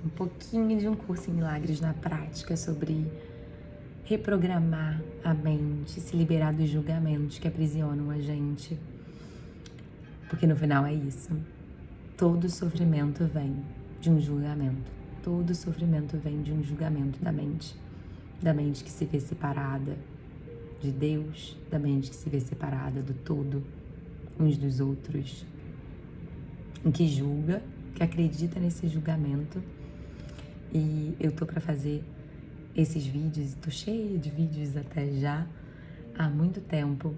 um pouquinho de um curso em milagres na prática sobre reprogramar a mente, se liberar dos julgamentos que aprisionam a gente. Porque no final é isso. Todo sofrimento vem de um julgamento. Todo sofrimento vem de um julgamento da mente. Da mente que se vê separada de Deus, da mente que se vê separada do todo, uns dos outros, em que julga, que acredita nesse julgamento. E eu tô pra fazer esses vídeos, tô cheia de vídeos até já, há muito tempo,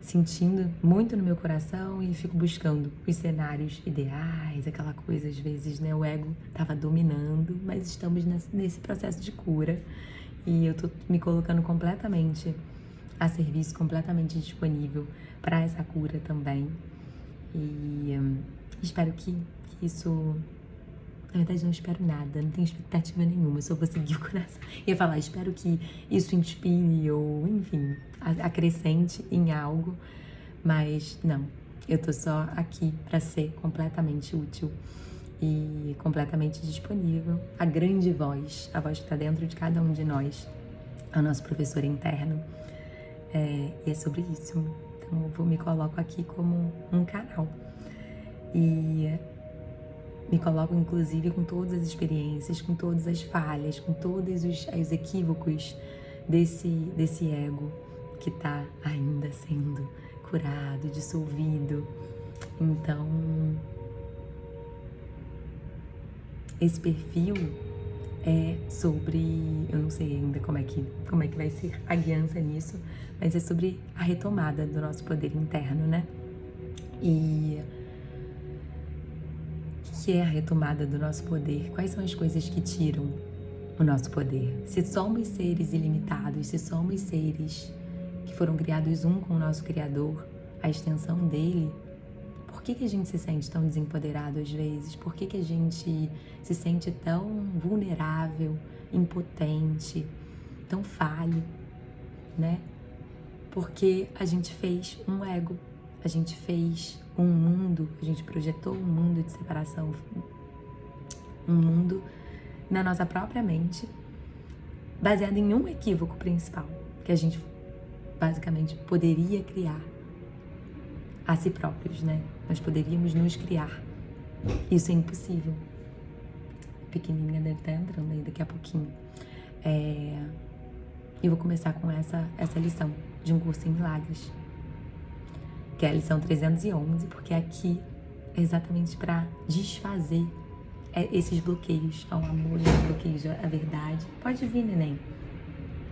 sentindo muito no meu coração e fico buscando os cenários ideais, aquela coisa, às vezes, né, o ego tava dominando, mas estamos nesse processo de cura e eu tô me colocando completamente a serviço, completamente disponível para essa cura também. E espero que isso... Na verdade, não espero nada, não tenho expectativa nenhuma, eu só vou seguir o coração. Ia falar, espero que isso inspire ou, enfim, acrescente em algo, mas não. Eu tô só aqui para ser completamente útil e completamente disponível. A grande voz, a voz que tá dentro de cada um de nós, é o nosso professor interno. E é sobre isso. Então, eu me coloco aqui como um canal. E me coloco, inclusive, com todas as experiências, com todas as falhas, com todos os equívocos desse ego que tá ainda sendo curado, dissolvido. Então, esse perfil é sobre... Eu não sei ainda como é que vai ser a guiança nisso, mas é sobre a retomada do nosso poder interno, né? E... o que é a retomada do nosso poder? Quais são as coisas que tiram o nosso poder? Se somos seres ilimitados, se somos seres que foram criados um com o nosso Criador, a extensão dele, por que a gente se sente tão desempoderado às vezes? Por que a gente se sente tão vulnerável, impotente, tão falho, né? Porque a gente fez um ego, a gente fez um mundo, a gente projetou um mundo de separação, um mundo na nossa própria mente, baseado em um equívoco principal, que a gente basicamente poderia criar a si próprios, né? Nós poderíamos nos criar. Isso é impossível. Pequenininha deve estar entrando aí daqui a pouquinho. Eu vou começar com essa lição de um curso em milagres, que é a lição 311, porque aqui é exatamente para desfazer esses bloqueios ao amor, esses bloqueios à verdade. Pode vir, neném.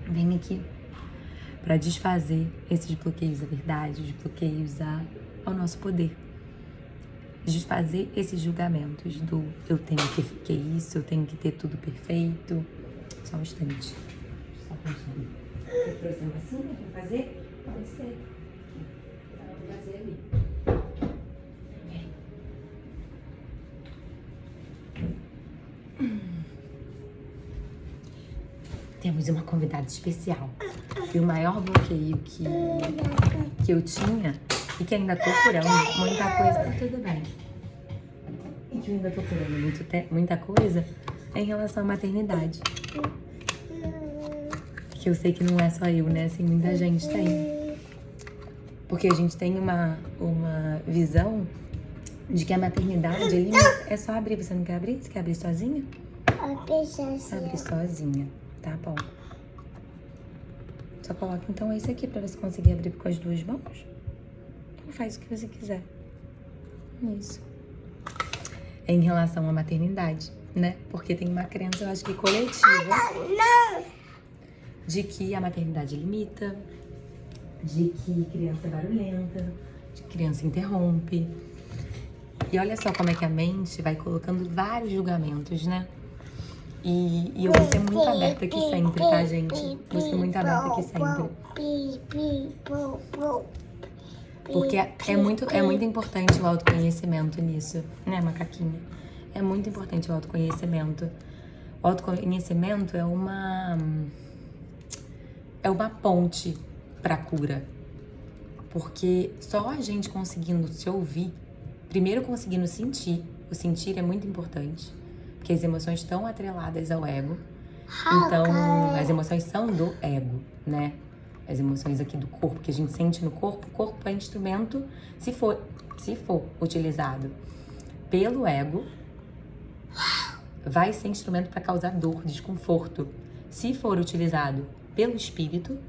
Vem aqui para desfazer esses bloqueios à verdade, os bloqueios ao nosso poder. Desfazer esses julgamentos do eu tenho que isso, eu tenho que ter tudo perfeito. Só um instante. Só um instante. Você trouxe uma massinha para fazer? Pode ser. Vou fazer ali. Temos uma convidada especial. E o maior bloqueio que eu tinha, e que ainda tô curando muita coisa, tá tudo bem. E que eu ainda tô curando muita coisa, é em relação à maternidade. Que eu sei que não é só eu, né? Assim, muita gente tem. Porque a gente tem uma visão de que a maternidade ali é só abrir. Você não quer abrir? Você quer abrir sozinha? Abrir sozinha. Abre sozinha, tá bom. Só coloca então esse aqui pra você conseguir abrir com as duas mãos. Ou faz o que você quiser. Isso. É em relação à maternidade, né? Porque tem uma crença, eu acho que coletiva, de que a maternidade limita, de que criança é barulhenta, de que criança interrompe. E olha só como é que a mente vai colocando vários julgamentos, né? E eu vou ser muito aberta aqui sempre, tá, gente? Vou ser muito aberta aqui sempre. Porque é muito importante o autoconhecimento nisso, né, macaquinha? É muito importante o autoconhecimento. O autoconhecimento é uma ponte pra cura. Porque só a gente conseguindo se ouvir, primeiro conseguindo sentir, o sentir é muito importante. Porque porque as emoções estão atreladas ao ego. Então, as emoções são do ego, né? As emoções aqui do corpo, que a gente sente no corpo, o corpo é instrumento, se for utilizado pelo ego, vai ser instrumento para causar dor, desconforto. Se for utilizado pelo Espírito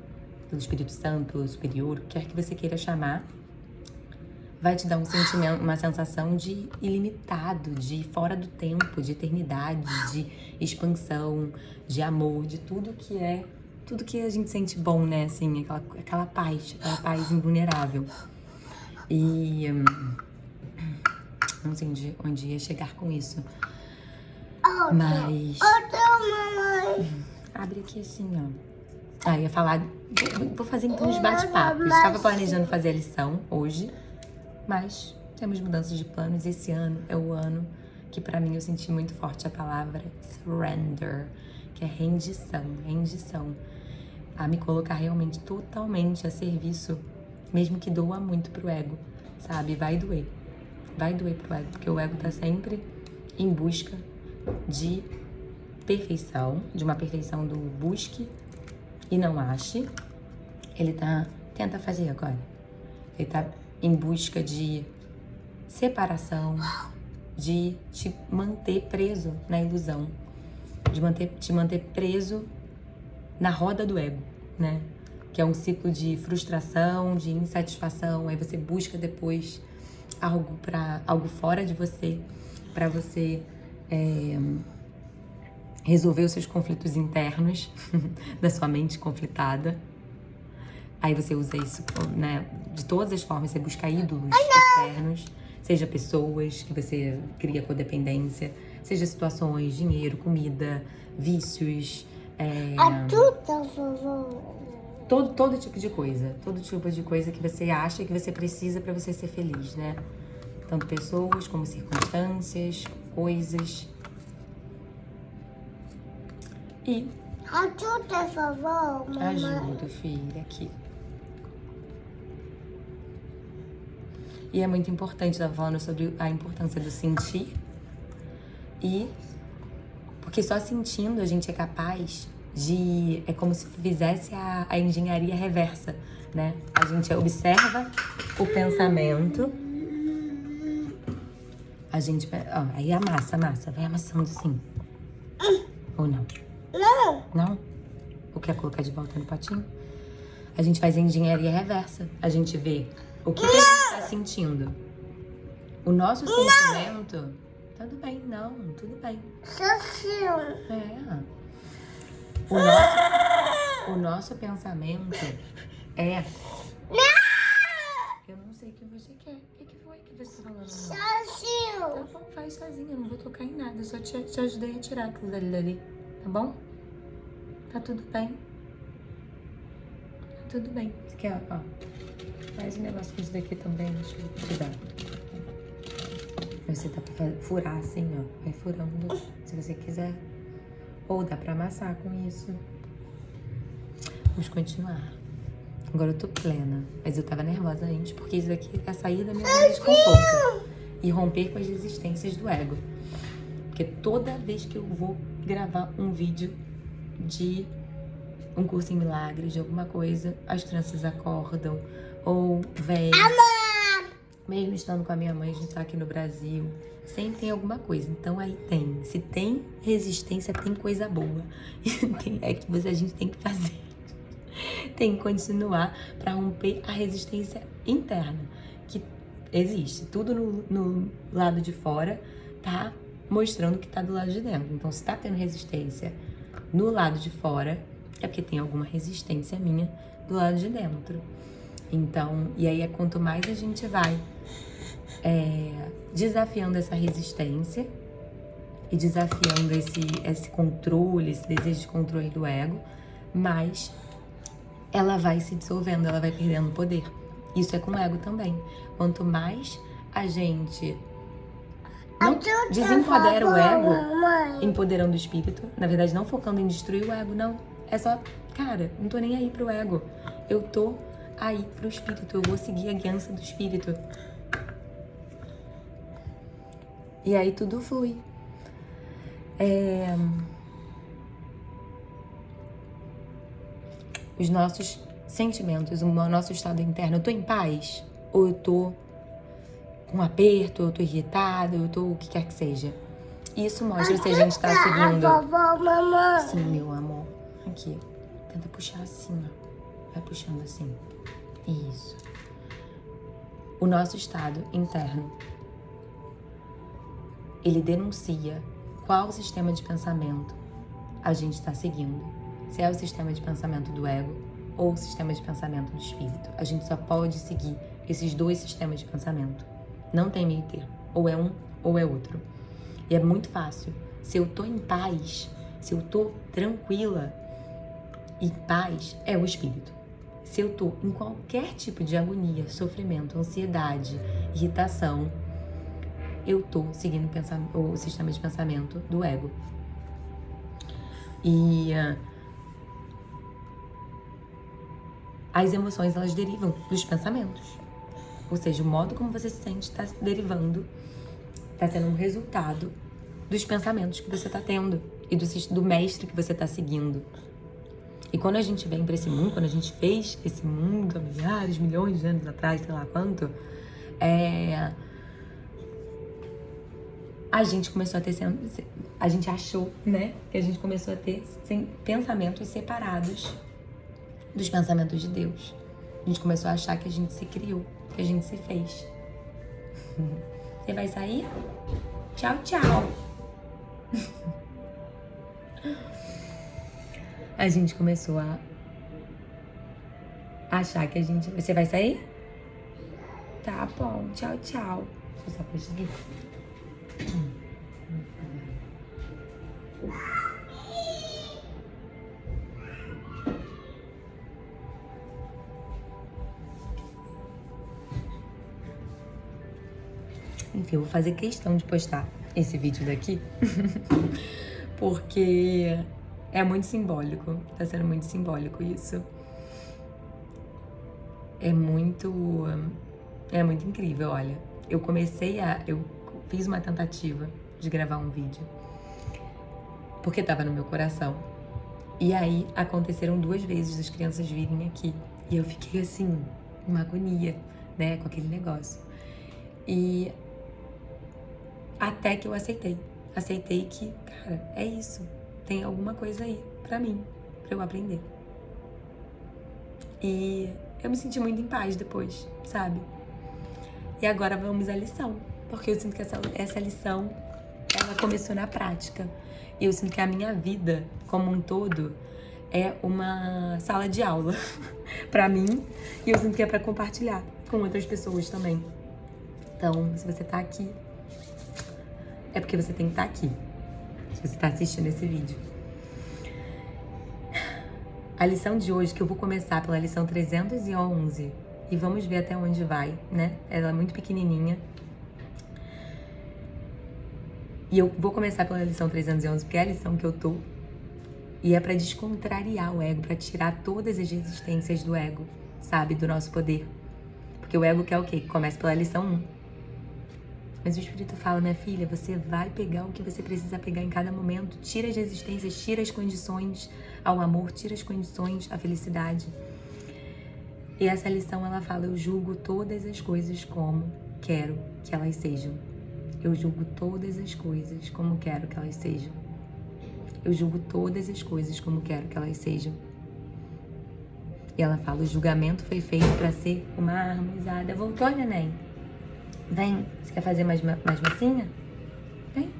Santo, pelo superior, o que quer que você queira chamar, vai te dar um sentimento, uma sensação de ilimitado, de fora do tempo, de eternidade, de expansão, de amor, de tudo que a gente sente bom, né? Assim, aquela paz invulnerável. E não sei onde ia chegar com isso. Mas abre aqui assim, ó. Ia falar. Vou fazer então uns bate-papos. Estava planejando fazer a lição hoje, mas temos mudanças de planos. Esse ano é o ano que pra mim eu senti muito forte a palavra surrender, que é rendição. A me colocar realmente totalmente a serviço, mesmo que doa muito pro ego, sabe? Vai doer pro ego, porque o ego tá sempre em busca de perfeição, de uma perfeição do busque e não ache. Ele tenta fazer agora. Ele tá em busca de separação, de te manter preso na ilusão, de te manter preso na roda do ego, né? Que é um ciclo de frustração, de insatisfação. Aí você busca depois algo fora de você, para você resolver os seus conflitos internos da sua mente conflitada. Aí você usa isso, né, de todas as formas. Você busca ídolos externos, seja pessoas que você cria codependência, seja situações, dinheiro, comida, vícios, todo tipo de coisa que você acha que você precisa para você ser feliz, né? Tanto pessoas como circunstâncias, coisas. E ajuda, por favor, mamãe. Ajuda, filha, aqui. E é muito importante, estava falando sobre a importância do sentir. Porque só sentindo a gente é capaz de... É como se fizesse a engenharia reversa, né? A gente observa o pensamento. A gente... aí amassa, vai amassando assim. Ou não? Não? Ou quer colocar de volta no potinho? A gente faz a engenharia reversa. A gente vê o que a gente tá sentindo. O nosso sentimento... Tudo bem, tudo bem. O nosso pensamento é... Eu não sei o que você quer. O que foi que você falou? Sozinho. Tá bom, faz sozinho. Eu não vou tocar em nada. Eu só te ajudei a tirar aquilo dali. Tá bom? Tá tudo bem. Tá tudo bem. Você quer, faz um negócio com isso daqui também. Deixa eu te dar. Você dá pra furar assim, vai furando, se você quiser. Ou dá pra amassar com isso. Vamos continuar. Agora eu tô plena, mas eu tava nervosa antes, porque isso daqui é sair da minha zona de conforto e romper com as resistências do ego. Porque toda vez que eu vou gravar um vídeo de um curso em milagres, de alguma coisa, as crianças acordam, ou vem... Mesmo estando com a minha mãe, a gente tá aqui no Brasil, sempre tem alguma coisa. Então aí tem. Se tem resistência, tem coisa boa. É que a gente tem que fazer. Tem que continuar para romper a resistência interna. Que existe. Tudo no lado de fora tá mostrando que tá do lado de dentro. Então se tá tendo resistência no lado de fora, é porque tem alguma resistência minha do lado de dentro. Então, e aí quanto mais a gente vai desafiando essa resistência e desafiando esse controle, esse desejo de controle do ego, mais ela vai se dissolvendo, ela vai perdendo poder. Isso é com o ego também. Quanto mais a gente não desempodera o ego, empoderando o espírito, na verdade não focando em destruir o ego, não. É só, cara, não tô nem aí pro ego. Eu tô aí pro espírito, eu vou seguir a guiança do espírito. E aí tudo flui. Os nossos sentimentos, o nosso estado interno. Eu tô em paz? Ou eu tô com aperto, ou eu tô irritado, ou eu tô o que quer que seja. Isso mostra se a gente tá seguindo... Vovó, mamãe. Sim, meu amor. Aqui. Tenta puxar assim, ó. Vai puxando assim. Isso. O nosso estado interno, ele denuncia qual sistema de pensamento a gente está seguindo. Se é o sistema de pensamento do ego ou o sistema de pensamento do espírito. A gente só pode seguir esses dois sistemas de pensamento. Não tem meio termo. Ou é um ou é outro. E é muito fácil. Se eu tô em paz, se eu tô tranquila, e paz é o espírito. Se eu tô em qualquer tipo de agonia, sofrimento, ansiedade, irritação, eu tô seguindo o sistema de pensamento do ego. E as emoções, elas derivam dos pensamentos. Ou seja, o modo como você se sente está derivando, está sendo um resultado dos pensamentos que você está tendo e do mestre que você está seguindo. E quando a gente vem para esse mundo, quando a gente fez esse mundo há milhares, milhões de anos atrás, sei lá quanto, a gente começou a ter, a gente achou, né, que a gente começou a ter pensamentos separados dos pensamentos de Deus. A gente começou a achar que a gente se criou, que a gente se fez. Você vai sair? Tchau, tchau. A gente começou a achar que a gente... Você vai sair? Tá bom, tchau, tchau. Deixa eu só puxar aqui. Enfim, eu vou fazer questão de postar esse vídeo daqui porque é muito simbólico, tá sendo muito simbólico isso. É muito incrível, olha. Eu fiz uma tentativa de gravar um vídeo porque tava no meu coração. E aí aconteceram 2 vezes as crianças virem aqui e eu fiquei assim, uma agonia, né, com aquele negócio. E até que eu aceitei que, cara, é isso. Tem alguma coisa aí pra mim, pra eu aprender. E eu me senti muito em paz depois, sabe? E agora vamos à lição, porque eu sinto que essa lição, ela começou na prática. E eu sinto que a minha vida, como um todo, é uma sala de aula pra mim. E eu sinto que é pra compartilhar com outras pessoas também. Então, se você tá aqui, é porque você tem que estar aqui, se você está assistindo esse vídeo. A lição de hoje, que eu vou começar pela lição 311, e vamos ver até onde vai, né? Ela é muito pequenininha. E eu vou começar pela lição 311, porque é a lição que eu tô. E é para descontrariar o ego, para tirar todas as resistências do ego, sabe? Do nosso poder. Porque o ego quer o quê? Que comece pela lição 1. Mas o Espírito fala, minha filha, você vai pegar o que você precisa pegar em cada momento. Tira as resistências, tira as condições ao amor, tira as condições à felicidade. E essa lição, ela fala, eu julgo todas as coisas como quero que elas sejam. Eu julgo todas as coisas como quero que elas sejam. Eu julgo todas as coisas como quero que elas sejam. E ela fala, o julgamento foi feito para ser uma harmonizada. Voltou, neném? Vem, você quer fazer mais massinha? Vem.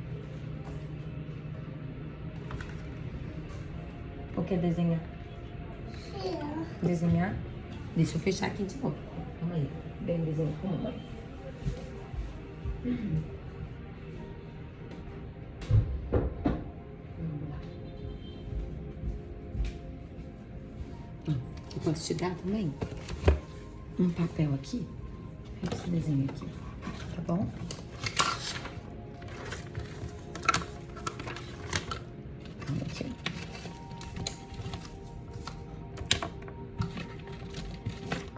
Ou quer desenhar? Sim. Desenhar? Deixa eu fechar aqui de novo. Calma aí. Vem desenhar com a mamãe. Eu posso te dar também um papel aqui? Esse desenho aqui. Tá bom? Aqui.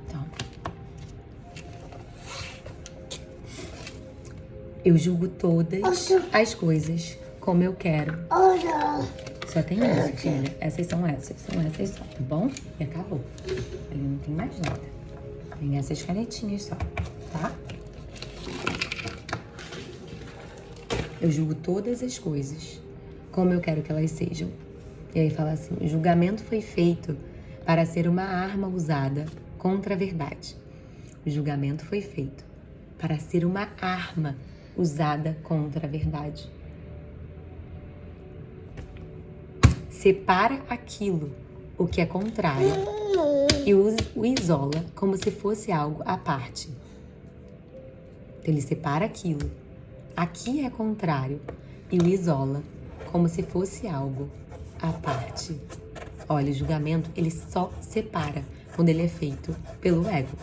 Então, eu julgo todas as coisas como eu quero. Olha. Só tem isso, filha. Essas são essas só, tá bom? E acabou. Ali não tem mais nada. Tem essas canetinhas só, tá? Eu julgo todas as coisas como eu quero que elas sejam. E aí fala assim, o julgamento foi feito para ser uma arma usada contra a verdade. O julgamento foi feito para ser uma arma usada contra a verdade. Separa aquilo, o que é contrário, e o isola como se fosse algo à parte. Então, ele separa aquilo, aqui é contrário, e o isola como se fosse algo à parte. Olha, o julgamento, ele só separa quando ele é feito pelo ego.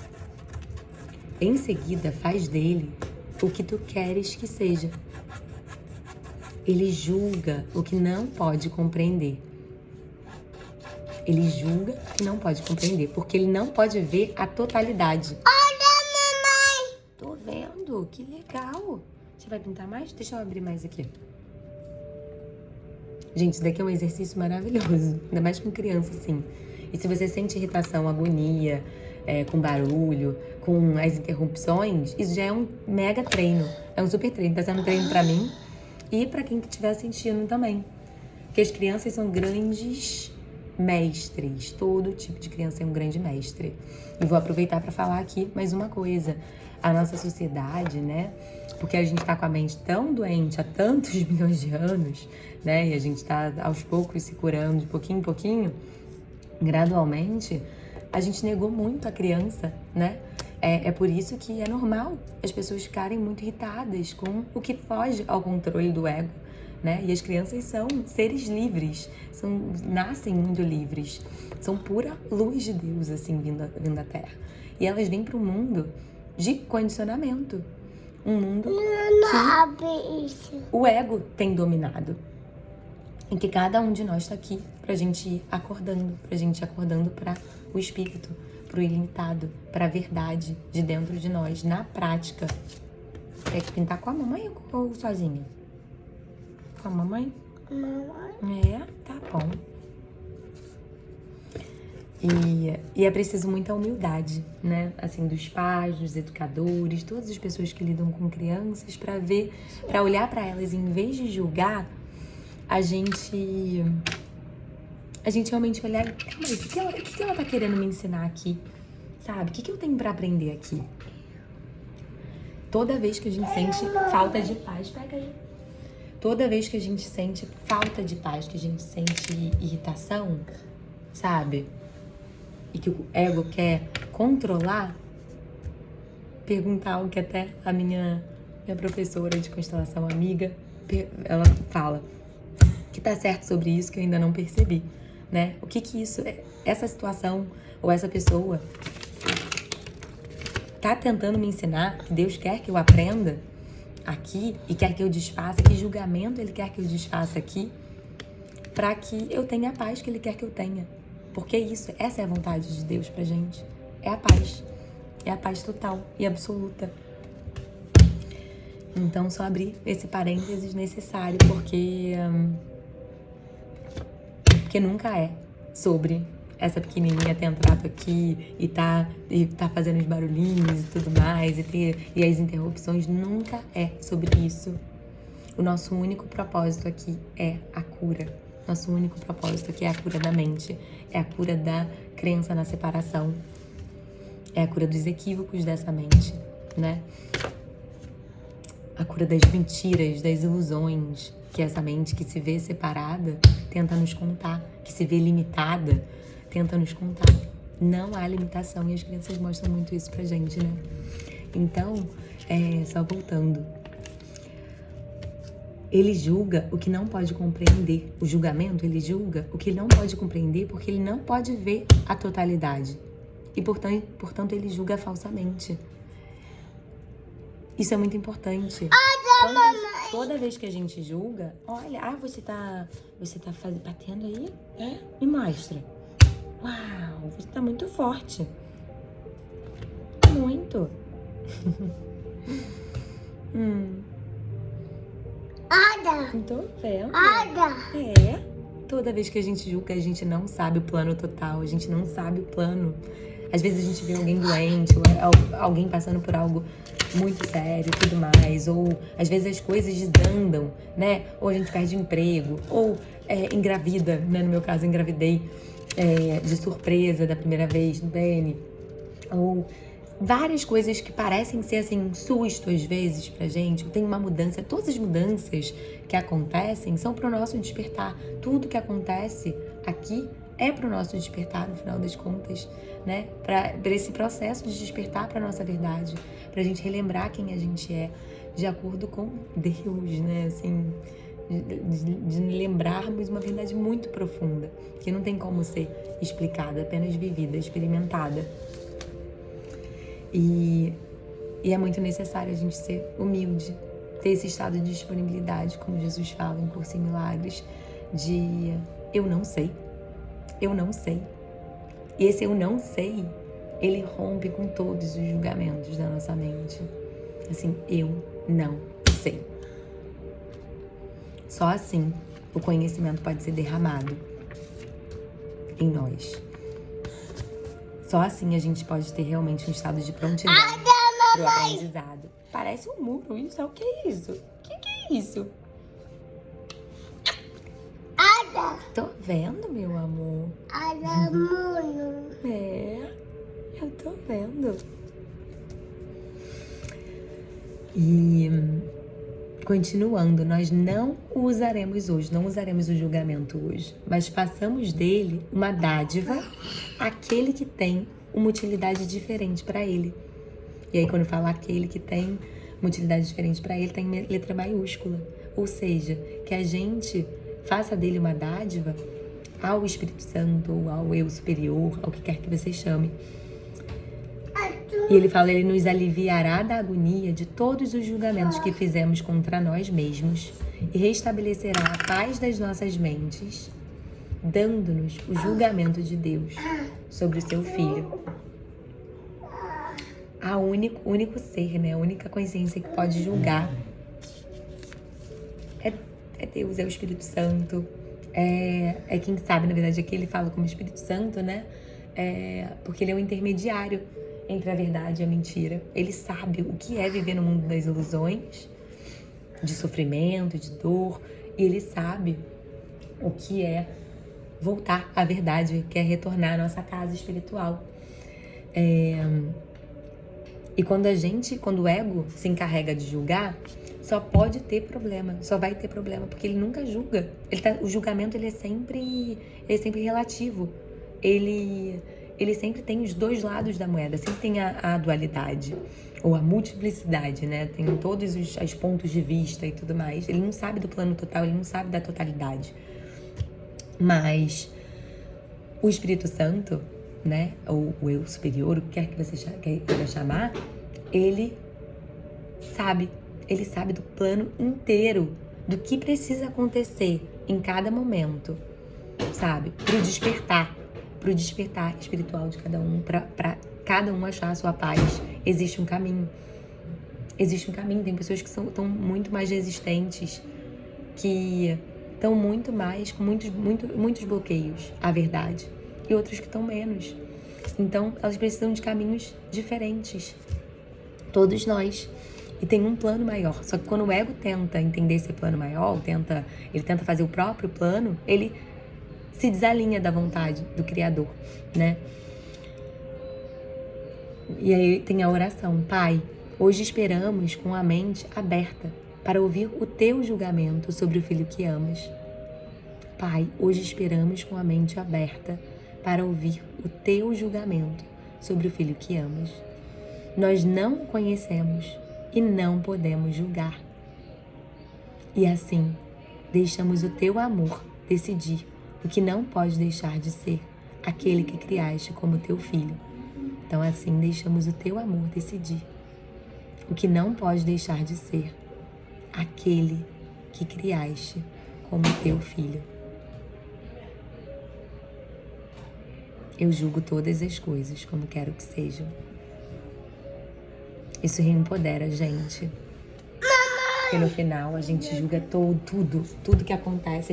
Em seguida, faz dele o que tu queres que seja. Ele julga o que não pode compreender. Ele julga o que não pode compreender, porque ele não pode ver a totalidade. Olha, mamãe. Tô vendo, que legal. Você vai pintar mais? Deixa eu abrir mais aqui. Gente, isso daqui é um exercício maravilhoso, ainda mais com criança, assim. E se você sente irritação, agonia, com barulho, com as interrupções, isso já é um mega treino. É um super treino. Tá sendo um treino pra mim e pra quem estiver sentindo também. Porque as crianças são grandes mestres. Todo tipo de criança é um grande mestre. E vou aproveitar pra falar aqui mais uma coisa. A nossa sociedade, né? Porque a gente tá com a mente tão doente há tantos milhões de anos, né? E a gente tá aos poucos se curando de pouquinho em pouquinho, gradualmente, a gente negou muito a criança, né? É por isso que é normal as pessoas ficarem muito irritadas com o que foge ao controle do ego, né? E as crianças são seres livres, nascem muito livres, são pura luz de Deus, assim, vindo à Terra. E elas vêm para um mundo de condicionamento, um mundo que o ego tem dominado. E que cada um de nós está aqui pra gente ir acordando, para o espírito, pro ilimitado, pra verdade de dentro de nós, na prática. Quer que pintar com a mamãe ou sozinha? Com a mamãe? Mamãe. Tá bom. E é preciso muita humildade, né? Assim, dos pais, dos educadores, todas as pessoas que lidam com crianças, pra olhar pra elas e, em vez de julgar, a gente realmente olhar, calma aí, o que ela tá querendo me ensinar aqui? Sabe? O que eu tenho pra aprender aqui? Toda vez que a gente sente falta de paz, pega aí. Toda vez que a gente sente falta de paz, que a gente sente irritação, sabe? E que o ego quer controlar, perguntar algo que até a minha professora de constelação, amiga, ela fala que tá certo sobre isso que eu ainda não percebi, né? O que isso é? Essa situação ou essa pessoa tá tentando me ensinar que Deus quer que eu aprenda aqui e quer que eu desfaça, que julgamento Ele quer que eu desfaça aqui, para que eu tenha a paz que Ele quer que eu tenha. Porque essa é a vontade de Deus pra gente. É a paz. É a paz total e absoluta. Então, só abrir esse parênteses necessário, porque nunca é sobre essa pequenininha ter entrado aqui e tá fazendo os barulhinhos e tudo mais, e as interrupções. Nunca é sobre isso. O nosso único propósito aqui é a cura. Nosso único propósito aqui é a cura da mente, é a cura da crença na separação, é a cura dos equívocos dessa mente, né? A cura das mentiras, das ilusões que essa mente que se vê separada tenta nos contar, que se vê limitada, tenta nos contar. Não há limitação e as crianças mostram muito isso pra gente, né? Então, só voltando. Ele julga o que não pode compreender. O julgamento, ele julga o que não pode compreender porque ele não pode ver a totalidade. E, portanto, ele julga falsamente. Isso é muito importante. Toda vez que a gente julga, olha, você tá batendo aí? Me mostra. Uau, você tá muito forte. Muito. Ada. Não tô vendo. Ada. É. Toda vez que a gente julga, a gente não sabe o plano total. A gente não sabe o plano. Às vezes a gente vê alguém doente, ou alguém passando por algo muito sério e tudo mais. Ou às vezes as coisas desandam, né? Ou a gente perde emprego. Ou engravida, né? No meu caso, engravidei de surpresa da primeira vez no BN. Ou várias coisas que parecem ser assim um susto às vezes pra gente. Tem uma mudança, todas as mudanças que acontecem são pro nosso despertar. Tudo que acontece aqui é pro nosso despertar no final das contas, né? Para esse processo de despertar pra nossa verdade, pra gente relembrar quem a gente é de acordo com Deus, né? Assim, de lembrarmos uma verdade muito profunda, que não tem como ser explicada, apenas vivida, experimentada. E é muito necessário a gente ser humilde, ter esse estado de disponibilidade, como Jesus fala em Curso em Milagres, de eu não sei. Eu não sei. E esse eu não sei, ele rompe com todos os julgamentos da nossa mente. Assim, eu não sei. Só assim o conhecimento pode ser derramado em nós. Só assim a gente pode ter realmente um estado de prontidão pro aprendizado. Parece um muro isso. O que é isso? O que é isso? Ada. Tô vendo, meu amor. Ada, mano. Eu tô vendo. E continuando, nós não o usaremos hoje, não usaremos o julgamento hoje, mas façamos dele uma dádiva, aquele que tem uma utilidade diferente para ele. E aí, quando eu falo aquele que tem uma utilidade diferente para ele, tem letra maiúscula. Ou seja, que a gente faça dele uma dádiva ao Espírito Santo, ou ao eu superior, ao que quer que você chame. E ele fala, ele nos aliviará da agonia de todos os julgamentos que fizemos contra nós mesmos e restabelecerá a paz das nossas mentes, dando-nos o julgamento de Deus sobre o seu Filho. O único ser, né? A única consciência que pode julgar é Deus, é o Espírito Santo. É quem sabe, na verdade, aqui ele fala como Espírito Santo, né? Porque ele é o intermediário entre a verdade e a mentira. Ele sabe o que é viver no mundo das ilusões, de sofrimento, de dor. E ele sabe o que é voltar à verdade, que é retornar à nossa casa espiritual. E quando o ego se encarrega de julgar, só pode ter problema, só vai ter problema, porque ele nunca julga. O julgamento ele é sempre relativo. Ele sempre tem os dois lados da moeda, sempre tem a dualidade, ou a multiplicidade, né? Tem todos os pontos de vista e tudo mais. Ele não sabe do plano total, ele não sabe da totalidade. Mas o Espírito Santo, né? Ou o eu superior, o que quer que você queira chamar, ele sabe do plano inteiro, do que precisa acontecer em cada momento, sabe? Pro despertar espiritual de cada um, para cada um achar a sua paz. Existe um caminho. Tem pessoas que estão muito mais resistentes, que estão muito mais, com muitos bloqueios à verdade, e outras que estão menos. Então, elas precisam de caminhos diferentes. Todos nós. E tem um plano maior. Só que quando o ego tenta entender esse plano maior, ele tenta fazer o próprio plano, ele se desalinha da vontade do Criador, né? E aí tem a oração. Pai, hoje esperamos com a mente aberta para ouvir o teu julgamento sobre o filho que amas. Pai, hoje esperamos com a mente aberta para ouvir o teu julgamento sobre o filho que amas. Nós não o conhecemos e não podemos julgar. E assim, deixamos o teu amor decidir o que não pode deixar de ser aquele que criaste como teu filho. Então assim, deixamos o teu amor decidir o que não pode deixar de ser aquele que criaste como teu filho. Eu julgo todas as coisas como quero que sejam. Isso empodera a gente. Porque no final a gente julga tudo que acontece,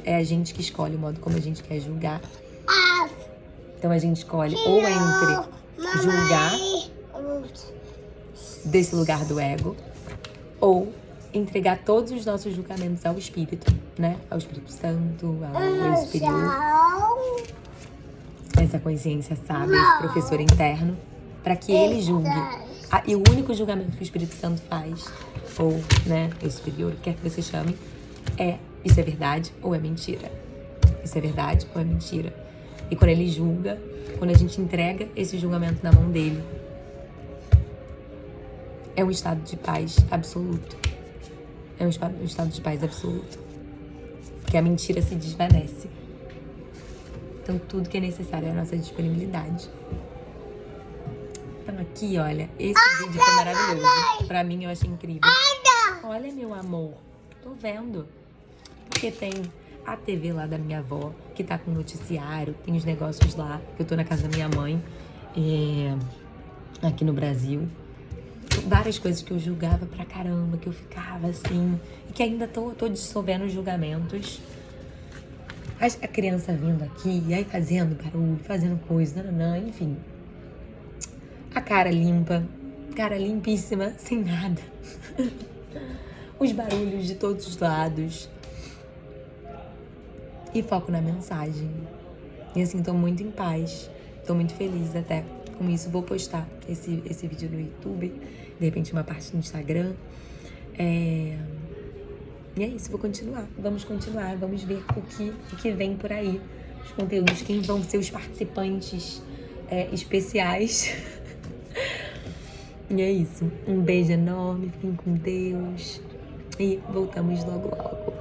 é a gente que escolhe o modo como a gente quer julgar. Então a gente escolhe ou entre julgar desse lugar do ego, ou entregar todos os nossos julgamentos ao Espírito, né? Ao Espírito Santo, ao eu superior, essa consciência sábia, esse professor interno, para que ele julgue. E o único julgamento que o Espírito Santo faz, ou, né, eu superior, quer que você chame, é: isso é verdade ou é mentira? Isso é verdade ou é mentira? E quando ele julga, quando a gente entrega esse julgamento na mão dele, é um estado de paz absoluto. É um estado de paz absoluto. Porque a mentira se desvanece. Então tudo que é necessário é a nossa disponibilidade. Então aqui, olha, esse vídeo foi maravilhoso. Pra mim, eu achei incrível. Olha, meu amor, tô vendo. Porque tem a TV lá da minha avó, que tá com noticiário, tem os negócios lá, que eu tô na casa da minha mãe, aqui no Brasil. Várias coisas que eu julgava pra caramba, que eu ficava assim, e que ainda tô dissolvendo os julgamentos. A criança vindo aqui, e aí fazendo barulho, fazendo coisa, enfim. A cara limpa, cara limpíssima, sem nada. Os barulhos de todos os lados. E foco na mensagem. E assim, tô muito em paz, tô muito feliz até com isso. Vou postar esse vídeo no YouTube, de repente uma parte no Instagram. E é isso, vamos continuar, vamos ver o que vem por aí. Os conteúdos, quem vão ser os participantes especiais. E é isso, um beijo enorme, fiquem com Deus e voltamos logo logo.